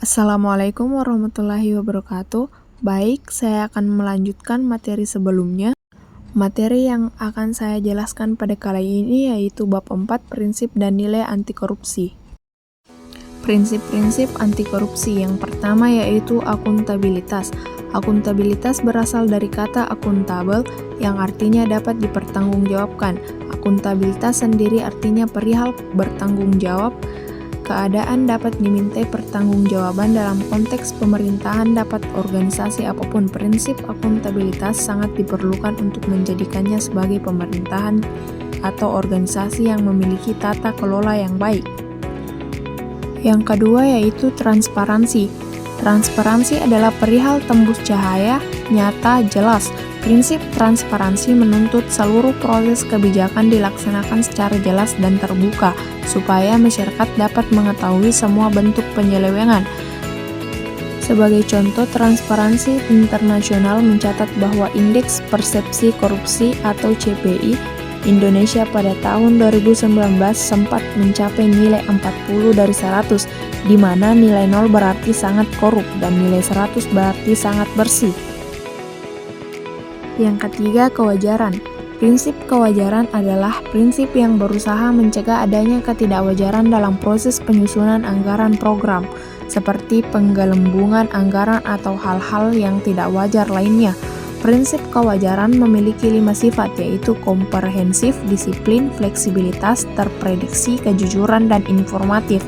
Assalamualaikum warahmatullahi wabarakatuh. Baik, saya akan melanjutkan materi sebelumnya. Materi yang akan saya jelaskan pada kali ini yaitu bab 4 prinsip dan nilai anti korupsi. Prinsip-prinsip anti korupsi yang pertama yaitu akuntabilitas. Akuntabilitas berasal dari kata akuntabel yang artinya dapat dipertanggungjawabkan. Akuntabilitas sendiri artinya perihal bertanggung jawab. Keadaan dapat dimintai pertanggungjawaban dalam konteks pemerintahan dapat organisasi apapun. Prinsip akuntabilitas sangat diperlukan untuk menjadikannya sebagai pemerintahan atau organisasi yang memiliki tata kelola yang baik. Yang kedua yaitu transparansi. Transparansi adalah perihal tembus cahaya, nyata, jelas. Prinsip transparansi menuntut seluruh proses kebijakan dilaksanakan secara jelas dan terbuka, supaya masyarakat dapat mengetahui semua bentuk penyelewengan. Sebagai contoh, Transparansi Internasional mencatat bahwa Indeks Persepsi Korupsi atau CPI Indonesia pada tahun 2019 sempat mencapai nilai 40 dari 100, di mana nilai 0 berarti sangat korup dan nilai 100 berarti sangat bersih. Yang ketiga, kewajaran. Prinsip kewajaran adalah prinsip yang berusaha mencegah adanya ketidakwajaran dalam proses penyusunan anggaran program, seperti penggelembungan anggaran atau hal-hal yang tidak wajar lainnya. Prinsip kewajaran memiliki 5 sifat, yaitu komprehensif, disiplin, fleksibilitas, terprediksi, kejujuran, dan informatif.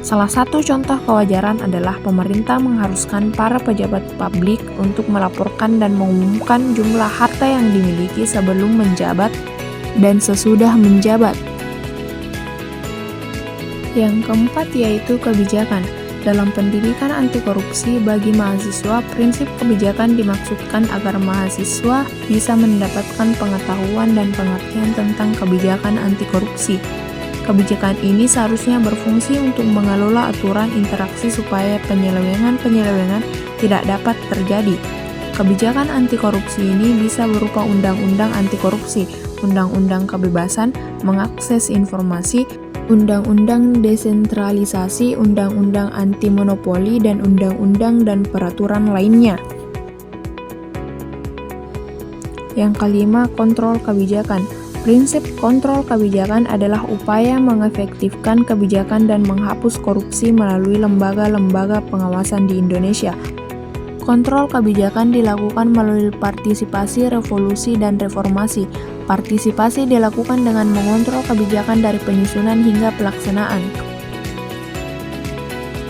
Salah satu contoh kewajaran adalah pemerintah mengharuskan para pejabat publik untuk melaporkan dan mengumumkan jumlah harta yang dimiliki sebelum menjabat dan sesudah menjabat. Yang keempat yaitu kebijakan. Dalam pendidikan anti korupsi bagi mahasiswa, prinsip kebijakan dimaksudkan agar mahasiswa bisa mendapatkan pengetahuan dan pengertian tentang kebijakan anti korupsi. Kebijakan ini seharusnya berfungsi untuk mengelola aturan interaksi supaya penyelewengan-penyelewengan tidak dapat terjadi. Kebijakan anti korupsi ini bisa berupa undang-undang anti korupsi, undang-undang kebebasan mengakses informasi, undang-undang desentralisasi, undang-undang anti monopoli, dan undang-undang dan peraturan lainnya. Yang kelima, kontrol kebijakan. Prinsip kontrol kebijakan adalah upaya mengefektifkan kebijakan dan menghapus korupsi melalui lembaga-lembaga pengawasan di Indonesia. Kontrol kebijakan dilakukan melalui partisipasi, revolusi, dan reformasi. Partisipasi dilakukan dengan mengontrol kebijakan dari penyusunan hingga pelaksanaan.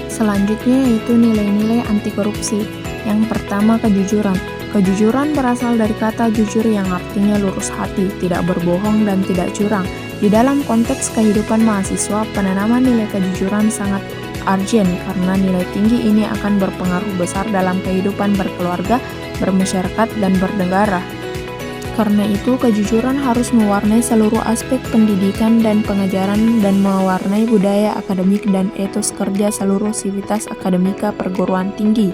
Selanjutnya yaitu nilai-nilai anti korupsi. Yang pertama, kejujuran. Kejujuran berasal dari kata jujur yang artinya lurus hati, tidak berbohong, dan tidak curang. Di dalam konteks kehidupan mahasiswa, penanaman nilai kejujuran sangat urgent karena nilai tinggi ini akan berpengaruh besar dalam kehidupan berkeluarga, bermasyarakat, dan bernegara. Karena itu, kejujuran harus mewarnai seluruh aspek pendidikan dan pengajaran dan mewarnai budaya akademik dan etos kerja seluruh sivitas akademika perguruan tinggi.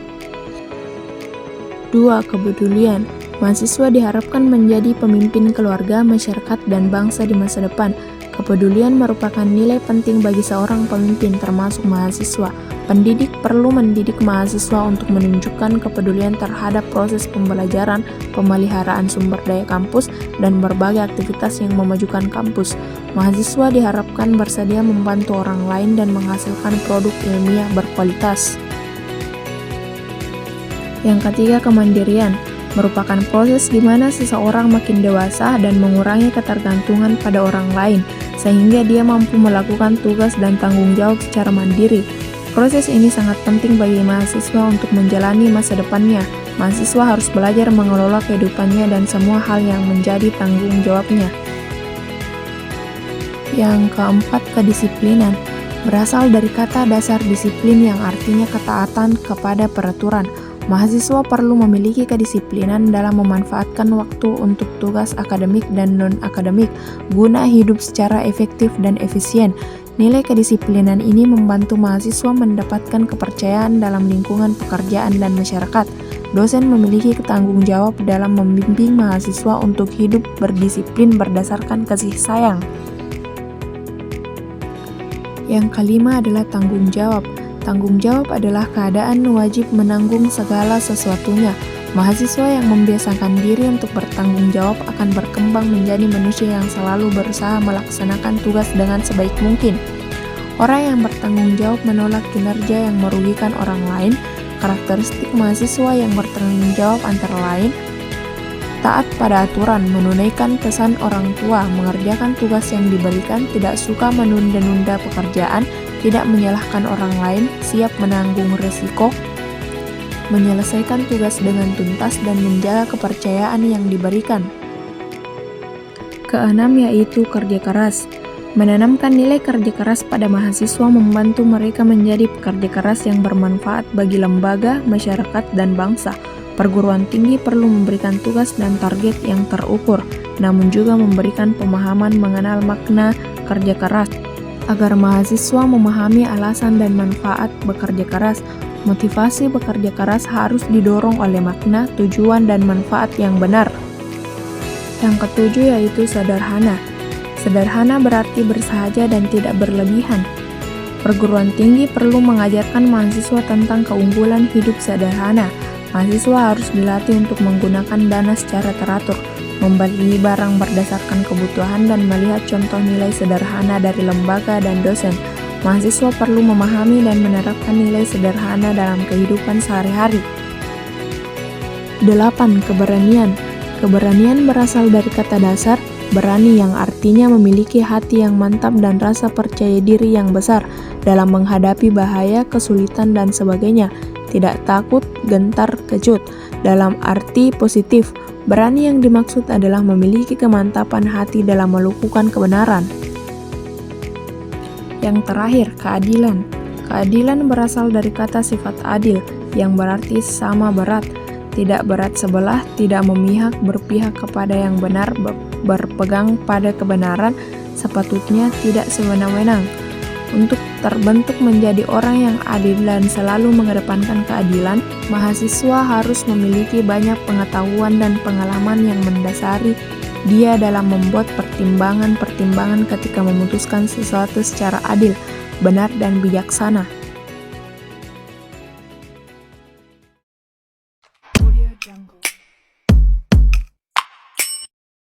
2. Kepedulian. Mahasiswa diharapkan menjadi pemimpin keluarga, masyarakat, dan bangsa di masa depan. Kepedulian merupakan nilai penting bagi seorang pemimpin, termasuk mahasiswa. Pendidik perlu mendidik mahasiswa untuk menunjukkan kepedulian terhadap proses pembelajaran, pemeliharaan sumber daya kampus, dan berbagai aktivitas yang memajukan kampus. Mahasiswa diharapkan bersedia membantu orang lain dan menghasilkan produk ilmiah berkualitas. Yang ketiga, kemandirian. Merupakan proses di mana seseorang makin dewasa dan mengurangi ketergantungan pada orang lain, sehingga dia mampu melakukan tugas dan tanggung jawab secara mandiri. Proses ini sangat penting bagi mahasiswa untuk menjalani masa depannya. Mahasiswa harus belajar mengelola kehidupannya dan semua hal yang menjadi tanggung jawabnya. Yang keempat, kedisiplinan. Berasal dari kata dasar disiplin yang artinya ketaatan kepada peraturan. Mahasiswa perlu memiliki kedisiplinan dalam memanfaatkan waktu untuk tugas akademik dan non-akademik guna hidup secara efektif dan efisien. Nilai kedisiplinan ini membantu mahasiswa mendapatkan kepercayaan dalam lingkungan pekerjaan dan masyarakat. Dosen memiliki tanggung jawab dalam membimbing mahasiswa untuk hidup berdisiplin berdasarkan kasih sayang. Yang kelima adalah tanggung jawab. Tanggung jawab adalah keadaan wajib menanggung segala sesuatunya. Mahasiswa yang membiasakan diri untuk bertanggung jawab akan berkembang menjadi manusia yang selalu berusaha melaksanakan tugas dengan sebaik mungkin. Orang yang bertanggung jawab menolak kinerja yang merugikan orang lain. Karakteristik mahasiswa yang bertanggung jawab antara lain: taat pada aturan, menunaikan pesan orang tua, mengerjakan tugas yang diberikan, tidak suka menunda-nunda pekerjaan, tidak menyalahkan orang lain, siap menanggung risiko, menyelesaikan tugas dengan tuntas, dan menjaga kepercayaan yang diberikan. Keenam yaitu kerja keras. Menanamkan nilai kerja keras pada mahasiswa membantu mereka menjadi pekerja keras yang bermanfaat bagi lembaga, masyarakat, dan bangsa. Perguruan tinggi perlu memberikan tugas dan target yang terukur, namun juga memberikan pemahaman mengenal makna kerja keras, agar mahasiswa memahami alasan dan manfaat bekerja keras. Motivasi bekerja keras harus didorong oleh makna, tujuan, dan manfaat yang benar. Yang ketujuh yaitu sederhana. Sederhana berarti bersahaja dan tidak berlebihan. Perguruan tinggi perlu mengajarkan mahasiswa tentang keunggulan hidup sederhana. Mahasiswa harus dilatih untuk menggunakan dana secara teratur, membeli barang berdasarkan kebutuhan, dan melihat contoh nilai sederhana dari lembaga dan dosen. Mahasiswa perlu memahami dan menerapkan nilai sederhana dalam kehidupan sehari-hari. 8. Keberanian. Keberanian berasal dari kata dasar berani yang artinya memiliki hati yang mantap dan rasa percaya diri yang besar dalam menghadapi bahaya, kesulitan, dan sebagainya. Tidak takut, gentar, kecut. Dalam arti positif, berani yang dimaksud adalah memiliki kemantapan hati dalam melakukan kebenaran. Yang terakhir, keadilan. Keadilan berasal dari kata sifat adil, yang berarti sama berat, tidak berat sebelah, tidak memihak, berpihak kepada yang benar, berpegang pada kebenaran, sepatutnya tidak sewenang-wenang. Untuk terbentuk menjadi orang yang adil dan selalu mengedepankan keadilan, mahasiswa harus memiliki banyak pengetahuan dan pengalaman yang mendasari dia dalam membuat pertimbangan-pertimbangan ketika memutuskan sesuatu secara adil, benar, dan bijaksana.